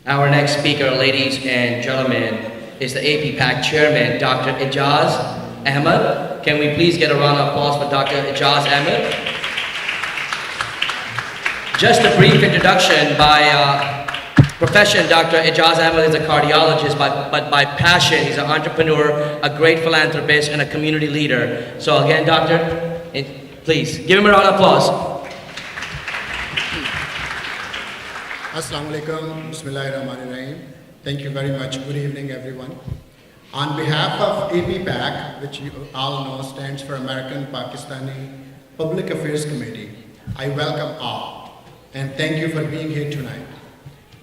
Our next speaker, ladies and gentlemen, is the APPAC chairman, Dr. Ijaz Ahmed. Can we please get a round of applause for Dr. Ijaz Ahmed? Just a brief introduction. By profession, Dr. Ijaz Ahmed is a cardiologist, but by passion, he's an entrepreneur, a great philanthropist, and a community leader. So again, doctor, please give him a round of applause. Assalamu alaikum, Bismillahirrahmanirrahim. Thank you very much. Good evening, everyone. On behalf of APPAC, which you all know stands for American Pakistani Public Affairs Committee, I welcome all and thank you for being here tonight.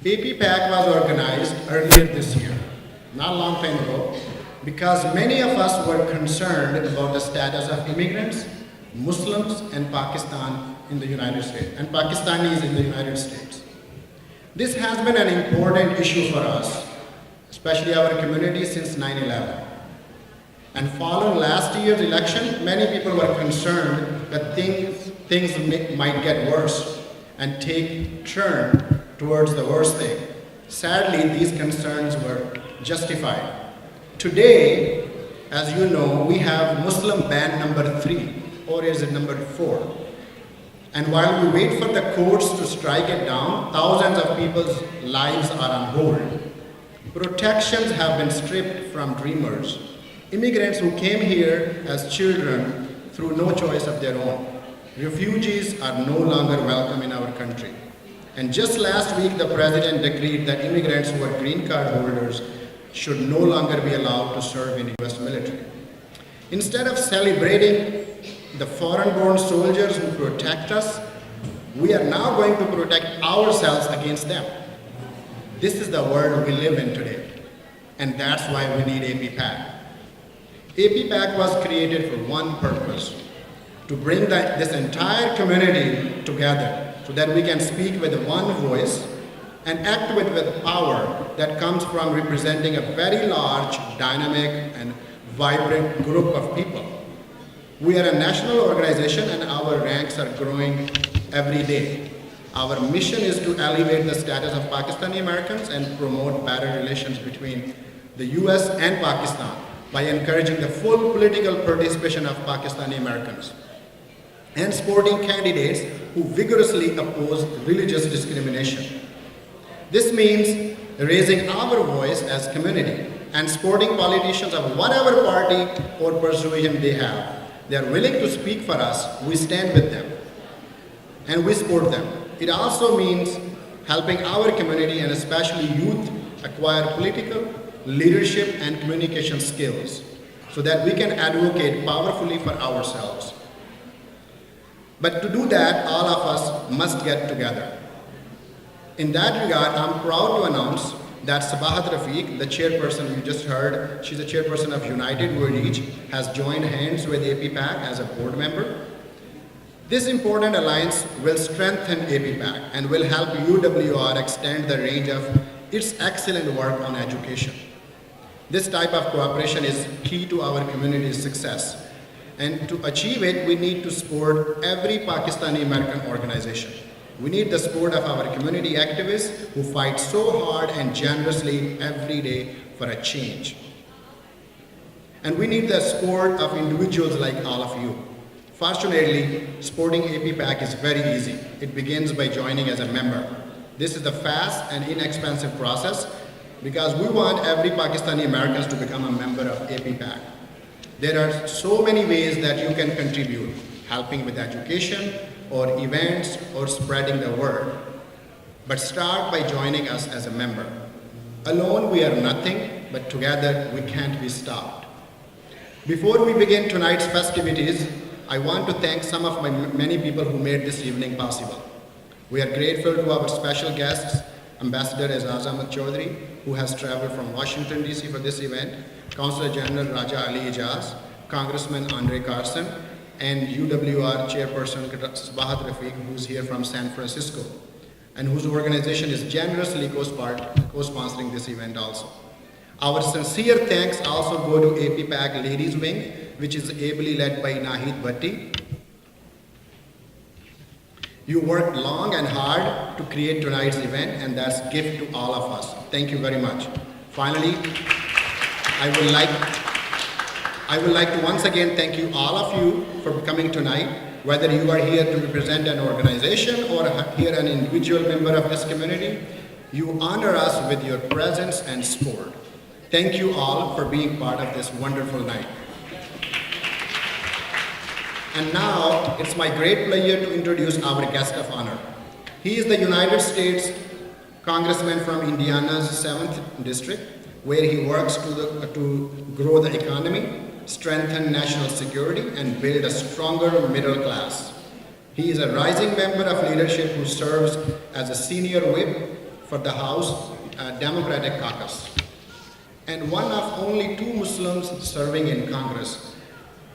APPAC was organized earlier this year, not a long time ago, because many of us were concerned about the status of immigrants, Muslims, and Pakistan in the United States, and Pakistanis in the United States. This has been an important issue for us, especially our community, since 9/11. And following last year's election, many people were concerned that things might get worse and take turn towards the worst thing. Sadly, these concerns were justified. Today, as you know, we have Muslim ban number 3, or is it number 4? And while we wait for the courts to strike it down, thousands of people's lives are on hold. Protections have been stripped from dreamers, immigrants who came here as children through no choice of their own. Refugees are no longer welcome in our country. And just last week, the president decreed that immigrants who are green card holders should no longer be allowed to serve in the US military. Instead of celebrating the foreign-born soldiers who protect us, we are now going to protect ourselves against them. This is the world we live in today, and that's why we need APPAC. APPAC was created for one purpose, to bring this entire community together so that we can speak with one voice and act with the power that comes from representing a very large, dynamic, and vibrant group of people. We are a national organization and our ranks are growing every day. Our mission is to elevate the status of Pakistani Americans and promote better relations between the US and Pakistan by encouraging the full political participation of Pakistani Americans and supporting candidates who vigorously oppose religious discrimination. This means raising our voice as a community and supporting politicians of whatever party or persuasion they have. They are willing to speak for us, we stand with them, and we support them. It also means helping our community and especially youth acquire political, leadership, and communication skills so that we can advocate powerfully for ourselves. But to do that, all of us must get together. In that regard, I'm proud to announce that Sabahat Rafiq, the chairperson you just heard, she's the chairperson of United We Reach, has joined hands with APPAC as a board member. This important alliance will strengthen APPAC and will help UWR extend the range of its excellent work on education. This type of cooperation is key to our community's success. And to achieve it, we need to support every Pakistani American organization. We need the support of our community activists who fight so hard and generously every day for a change. And we need the support of individuals like all of you. Fortunately, supporting APPAC is very easy. It begins by joining as a member. This is the fast and inexpensive process because we want every Pakistani Americans to become a member of APPAC. There are so many ways that you can contribute, helping with education, or events, or spreading the word. But start by joining us as a member. Alone we are nothing, but together we can't be stopped. Before we begin tonight's festivities, I want to thank some of many people who made this evening possible. We are grateful to our special guests, Ambassador Ijaz Ahmed Chaudhry, who has traveled from Washington, D.C. for this event, Consul General Raja Ali Ijaz, Congressman Andre Carson, and UWR Chairperson Sabahat Rafiq, who's here from San Francisco, and whose organization is generously co-sponsoring this event also. Our sincere thanks also go to APPAC Ladies Wing, which is ably led by Nahid Bhatti, You worked long and hard to create tonight's event, and that's a gift to all of us. Thank you very much. Finally, I would like to once again thank you, all of you, for coming tonight. Whether you are here to represent an organization or here an individual member of this community, you honor us with your presence and support. Thank you all for being part of this wonderful night. And now, it's my great pleasure to introduce our guest of honor. He is the United States Congressman from Indiana's 7th District, where he works to grow the economy, strengthen national security, and build a stronger middle class. He is a rising member of leadership who serves as a senior whip for the House Democratic Caucus, and one of only 2 Muslims serving in Congress.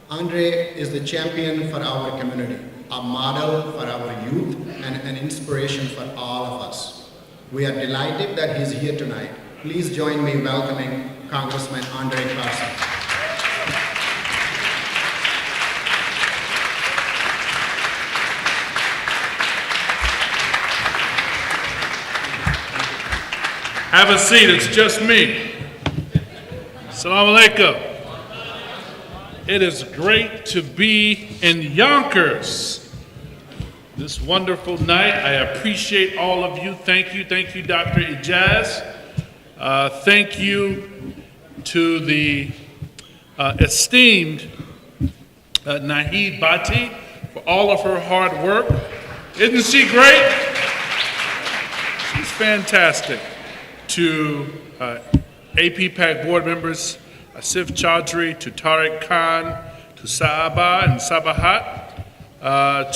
Andre is the champion for our community, a model for our youth, and an inspiration for all of us. We are delighted that he's here tonight. Please join me in welcoming Congressman Andre Carson. Have a seat, it's just me. Assalamu alaikum. It is great to be in Yonkers this wonderful night. I appreciate all of you. Thank you, Dr. Ijaz. Thank you to the esteemed Nahid Bhatti for all of her hard work. Isn't she great? She's fantastic. To APPAC board members, Asif Chaudhry, to Tariq Khan, to Saaba and Sabahat,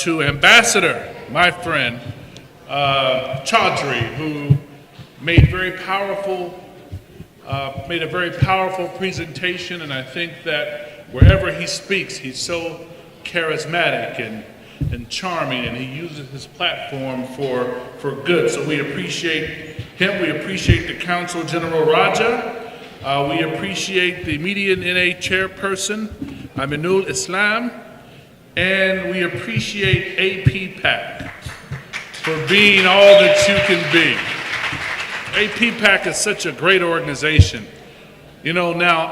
to Ambassador, my friend, Chaudhry, who made a very powerful presentation, and I think that wherever he speaks, he's so charismatic and charming, and he uses his platform for good. So we appreciate him. We appreciate the Council General Raja. We appreciate the Media NA chairperson, Aminul Islam, and we appreciate APPAC for being all that you can be. APPAC is such a great organization. You know, now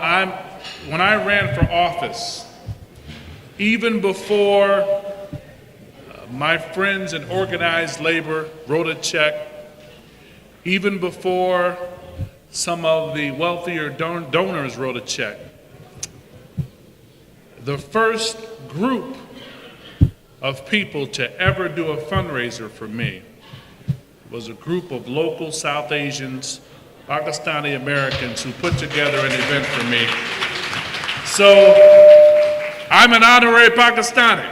when I ran for office, even before my friends in organized labor wrote a check, even before some of the wealthier donors wrote a check, the first group of people to ever do a fundraiser for me was a group of local South Asians, Pakistani Americans, who put together an event for me. So I'm an honorary Pakistani.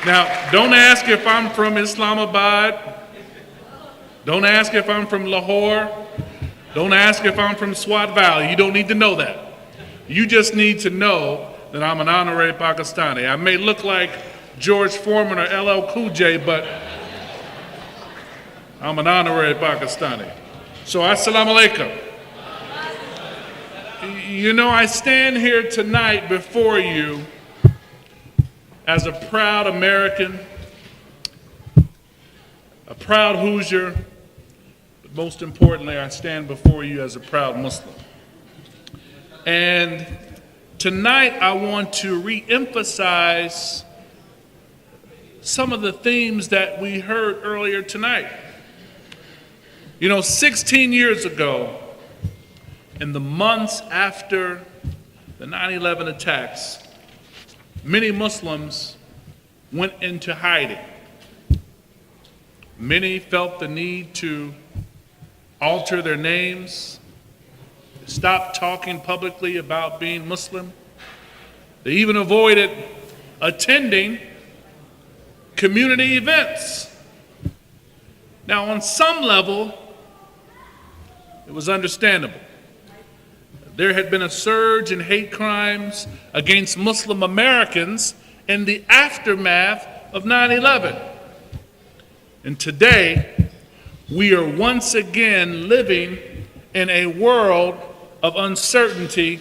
Now, don't ask if I'm from Islamabad. Don't ask if I'm from Lahore. Don't ask if I'm from Swat Valley. You don't need to know that. You just need to know that I'm an honorary Pakistani. I may look like George Foreman or LL Cool J, but I'm an honorary Pakistani. So, assalamu alaikum. You know, I stand here tonight before you as a proud American, a proud Hoosier, but most importantly, I stand before you as a proud Muslim. And tonight, I want to re-emphasize some of the themes that we heard earlier tonight. You know, 16 years ago, in the months after the 9/11 attacks, many Muslims went into hiding. Many felt the need to alter their names, stop talking publicly about being Muslim. They even avoided attending community events. Now, on some level, it was understandable. There had been a surge in hate crimes against Muslim Americans in the aftermath of 9/11. And today, we are once again living in a world of uncertainty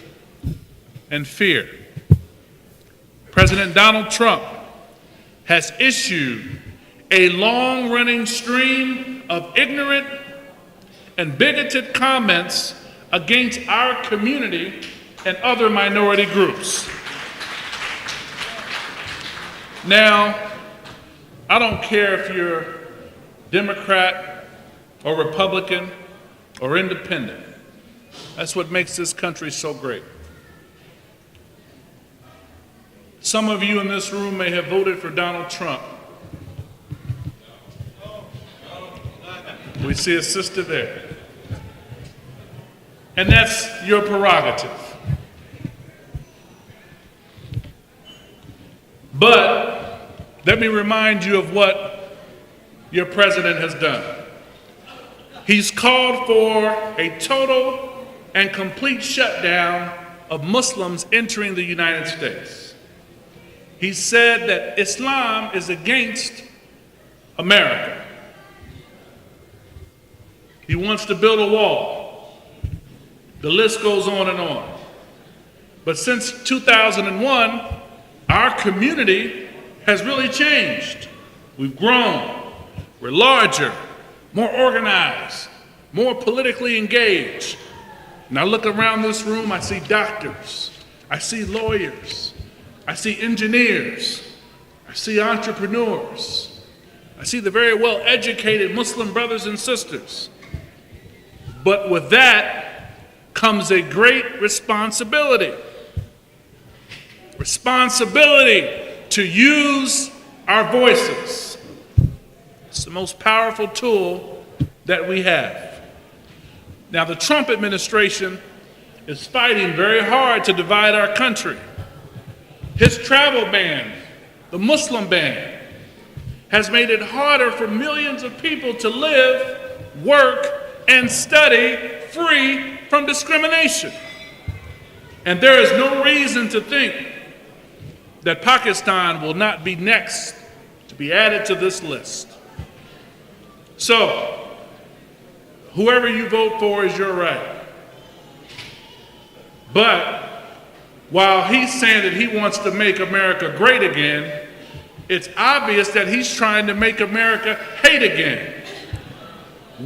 and fear. President Donald Trump has issued a long-running stream of ignorant and bigoted comments against our community and other minority groups. Now, I don't care if you're Democrat or Republican or independent. That's what makes this country so great. Some of you in this room may have voted for Donald Trump. We see a sister there. And that's your prerogative. But let me remind you of what your president has done. He's called for a total and complete shutdown of Muslims entering the United States. He said that Islam is against America. He wants to build a wall. The list goes on and on. But since 2001, our community has really changed. We've grown. We're larger, more organized, more politically engaged. And I look around this room, I see doctors, I see lawyers, I see engineers, I see entrepreneurs, I see the very well-educated Muslim brothers and sisters. But with that comes a great responsibility. Responsibility to use our voices. It's the most powerful tool that we have. Now, the Trump administration is fighting very hard to divide our country. His travel ban, the Muslim ban, has made it harder for millions of people to live, work, and study free from discrimination. And there is no reason to think that Pakistan will not be next to be added to this list. So, whoever you vote for is your right. But while he's saying that he wants to make America great again, it's obvious that he's trying to make America hate again.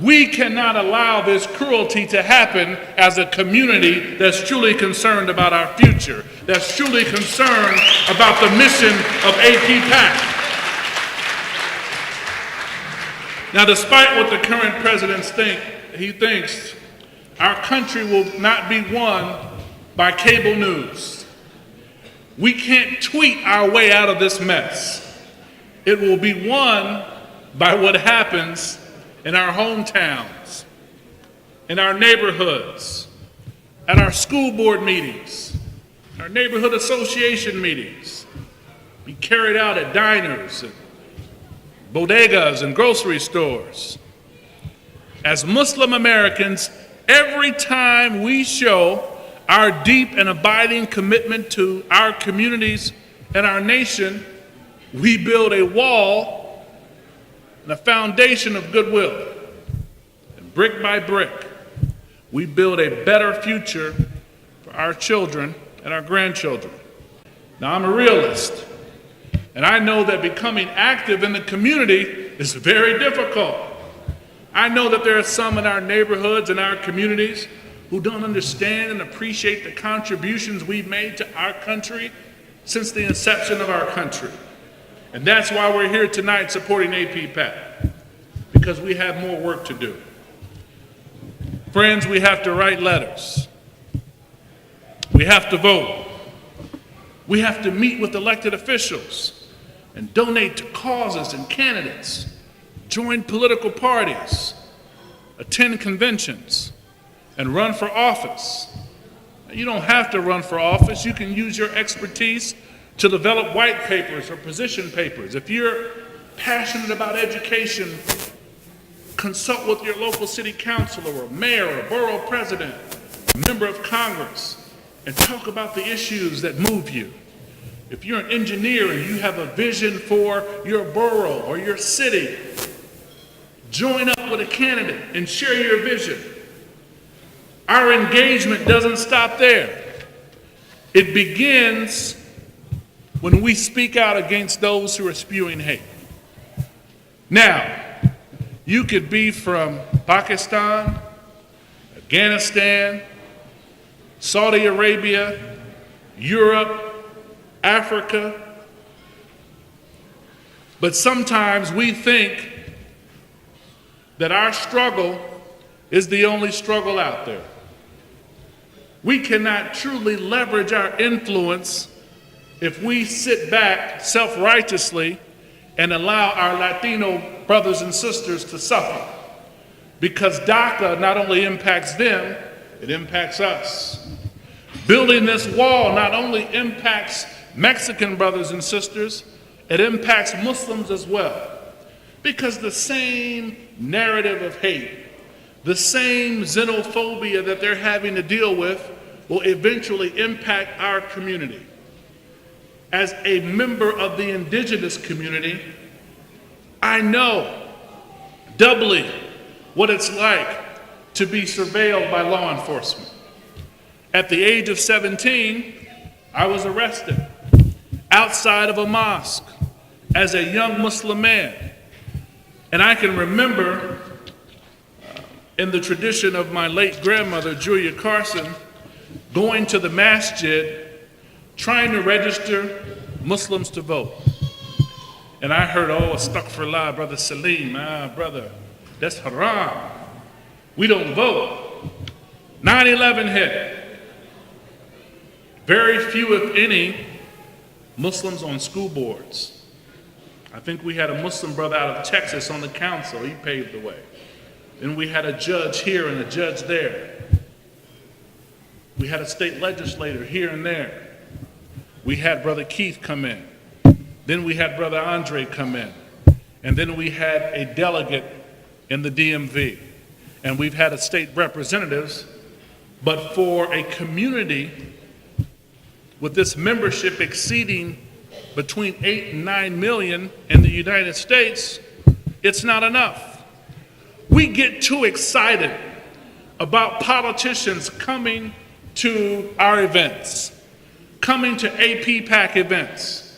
We cannot allow this cruelty to happen as a community that's truly concerned about our future, that's truly concerned about the mission of APPAC. Now, despite what the current president thinks our country will not be won by cable news. We can't tweet our way out of this mess. It will be won by what happens in our hometowns, in our neighborhoods, at our school board meetings, our neighborhood association meetings, be carried out at diners and bodegas and grocery stores. As Muslim Americans, every time we show our deep and abiding commitment to our communities and our nation, we build a wall and a foundation of goodwill. And brick by brick, we build a better future for our children and our grandchildren. Now, I'm a realist, and I know that becoming active in the community is very difficult. I know that there are some in our neighborhoods and our communities who don't understand and appreciate the contributions we've made to our country since the inception of our country. And that's why we're here tonight supporting APPAC, because we have more work to do. Friends, we have to write letters. We have to vote. We have to meet with elected officials and donate to causes and candidates, join political parties, attend conventions, and run for office. You don't have to run for office. You can use your expertise to develop white papers or position papers. If you're passionate about education, consult with your local city councilor or mayor or borough president, member of Congress, and talk about the issues that move you. If you're an engineer and you have a vision for your borough or your city, join up with a candidate and share your vision. Our engagement doesn't stop there. It begins when we speak out against those who are spewing hate. Now, you could be from Pakistan, Afghanistan, Saudi Arabia, Europe, Africa, but sometimes we think that our struggle is the only struggle out there. We cannot truly leverage our influence if we sit back self-righteously and allow our Latino brothers and sisters to suffer. Because DACA not only impacts them, it impacts us. Building this wall not only impacts Mexican brothers and sisters, it impacts Muslims as well. Because the same narrative of hate, the same xenophobia that they're having to deal with will eventually impact our community. As a member of the indigenous community, I know doubly what it's like to be surveilled by law enforcement. At the age of 17, I was arrested outside of a mosque as a young Muslim man. And I can remember in the tradition of my late grandmother, Julia Carson, going to the masjid, trying to register Muslims to vote. And I heard, oh, astaghfirullah, Brother Salim, brother, that's haram. We don't vote. 9/11 hit. Very few, if any, Muslims on school boards. I think we had a Muslim brother out of Texas on the council. He paved the way. Then we had a judge here and a judge there. We had a state legislator here and there. We had Brother Keith come in. Then we had Brother Andre come in. And then we had a delegate in the DMV. And we've had a state representatives. But for a community with this membership exceeding between 8 and 9 million in the United States, it's not enough. We get too excited about politicians coming to our events, coming to APPAC events.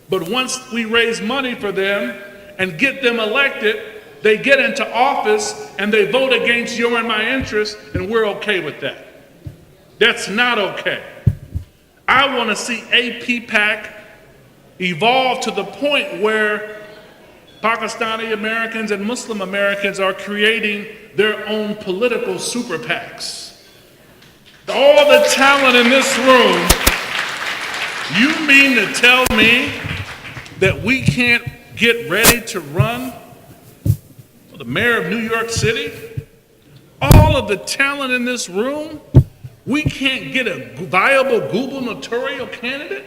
But once we raise money for them and get them elected, they get into office and they vote against your and my interests, and we're okay with that. That's not okay. I want to see APPAC evolve to the point where Pakistani Americans and Muslim Americans are creating their own political super PACs. All the talent in this room, you mean to tell me that we can't get ready to run for the mayor of New York City? All of the talent in this room, we can't get a viable gubernatorial candidate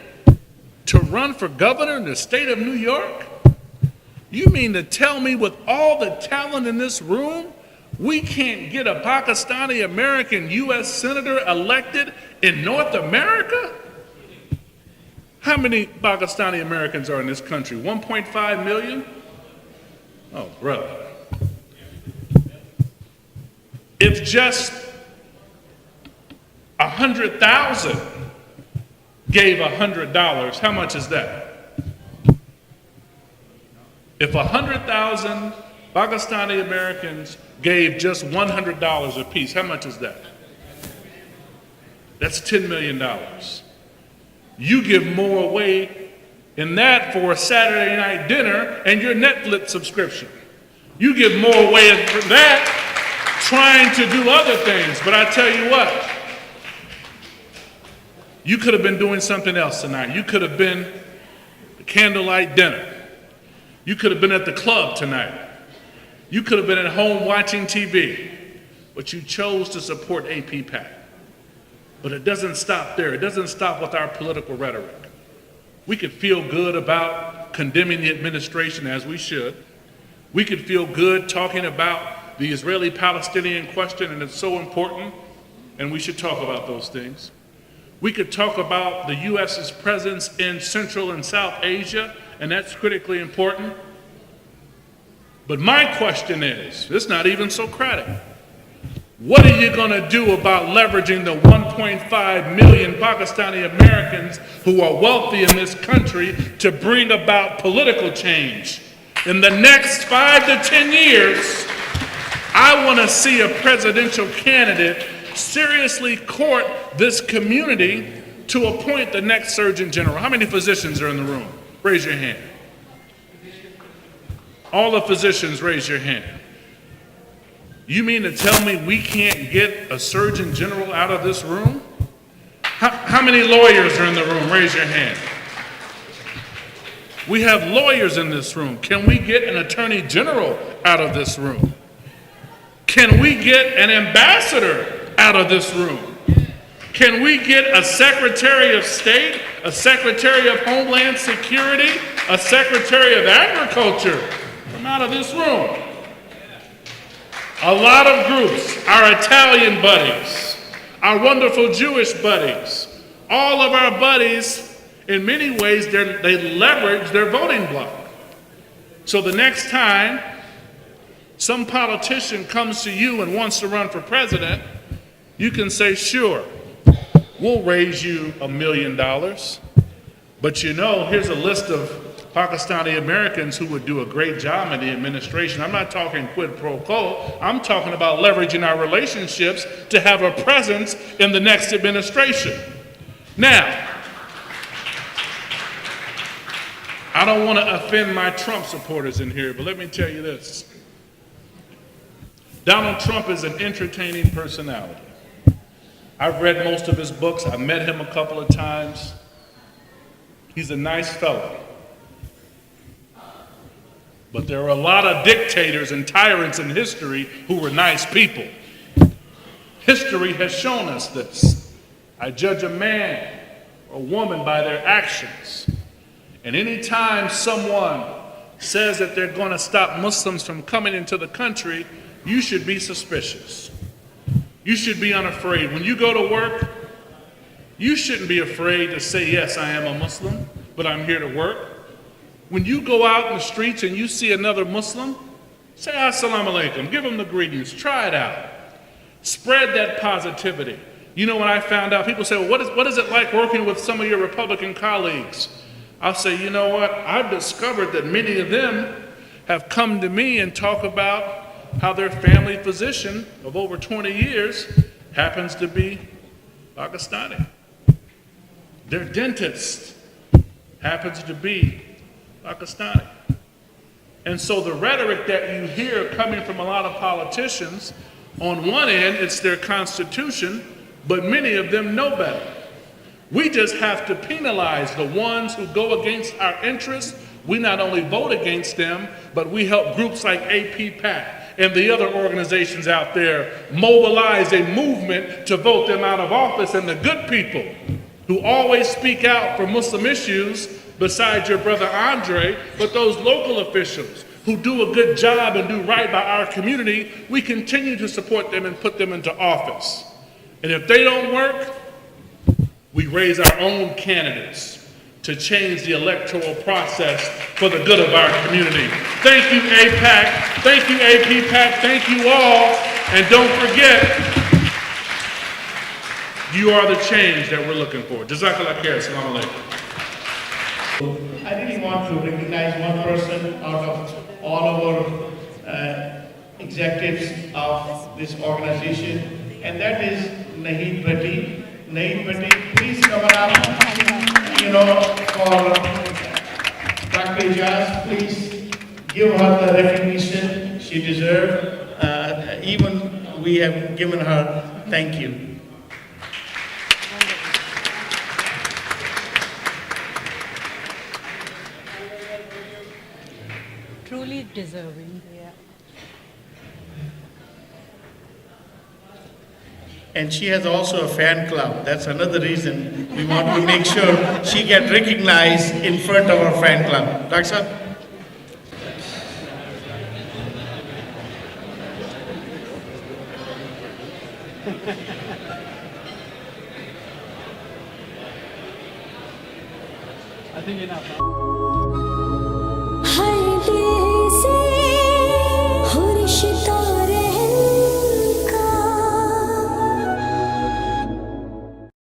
to run for governor in the state of New York? You mean to tell me with all the talent in this room, we can't get a Pakistani American U.S. Senator elected in North America? How many Pakistani Americans are in this country? 1.5 million? Oh, brother. If just 100,000 gave $100, how much is that? If 100,000 Pakistani Americans gave just $100 apiece, how much is that? That's $10 million. You give more away in that for a Saturday night dinner and your Netflix subscription. You give more away for that trying to do other things. But I tell you what, you could have been doing something else tonight. You could have been at candlelight dinner. You could have been at the club tonight. You could have been at home watching TV, but you chose to support APPAC. But it doesn't stop there. It doesn't stop with our political rhetoric. We could feel good about condemning the administration, as we should. We could feel good talking about the Israeli-Palestinian question, and it's so important, and we should talk about those things. We could talk about the U.S.'s presence in Central and South Asia, and that's critically important. But my question is, it's not even Socratic. What are you going to do about leveraging the 1.5 million Pakistani Americans who are wealthy in this country to bring about political change? In the next 5 to 10 years, I want to see a presidential candidate seriously court this community to appoint the next Surgeon General. How many physicians are in the room? Raise your hand. All the physicians, raise your hand. You mean to tell me we can't get a Surgeon General out of this room? How many lawyers are in the room? Raise your hand. We have lawyers in this room. Can we get an Attorney General out of this room? Can we get an ambassador out of this room? Can we get a Secretary of State, a Secretary of Homeland Security, a Secretary of Agriculture from out of this room? A lot of groups, our Italian buddies, our wonderful Jewish buddies, all of our buddies, in many ways, they leverage their voting bloc. So the next time some politician comes to you and wants to run for president, you can say, sure, we'll raise you $1 million. But you know, here's a list of Pakistani Americans who would do a great job in the administration. I'm not talking quid pro quo. I'm talking about leveraging our relationships to have a presence in the next administration. Now, I don't want to offend my Trump supporters in here, but let me tell you this. Donald Trump is an entertaining personality. I've read most of his books. I've met him a couple of times. He's a nice fellow. But there are a lot of dictators and tyrants in history who were nice people. History has shown us this. I judge a man or a woman by their actions. And anytime someone says that they're going to stop Muslims from coming into the country, you should be suspicious. You should be unafraid. When you go to work, you shouldn't be afraid to say, yes, I am a Muslim, but I'm here to work. When you go out in the streets and you see another Muslim, say assalamu alaikum, give them the greetings, try it out. Spread that positivity. You know, when I found out, people say, well, what is it like working with some of your Republican colleagues? I'll say, you know what, I've discovered that many of them have come to me and talk about how their family physician of over 20 years happens to be Pakistani. Their dentist happens to be Pakistani. And so the rhetoric that you hear coming from a lot of politicians, on one end, it's their constitution, but many of them know better. We just have to penalize the ones who go against our interests. We not only vote against them, but we help groups like APPAC and the other organizations out there mobilize a movement to vote them out of office. And the good people who always speak out for Muslim issues, besides your brother Andre, but those local officials who do a good job and do right by our community, we continue to support them and put them into office. And if they don't work, we raise our own candidates to change the electoral process for the good of our community. Thank you, APPAC. Thank you, APPAC. Thank you all. And don't forget, you are the change that we're looking for. Jazakallah khair. Assalamu alaikum. I really want to recognize one person out of all of our executives of this organization, and that is Naheed Bhatti. Naheed Bhatti, please come around. You know, for Dr. Ijaz, please give her the recognition she deserves. Even we have given her thank you. Truly deserving. Yeah. And she has also a fan club. That's another reason we want to make sure she gets recognized in front of our fan club. Dr. Sir? I think enough.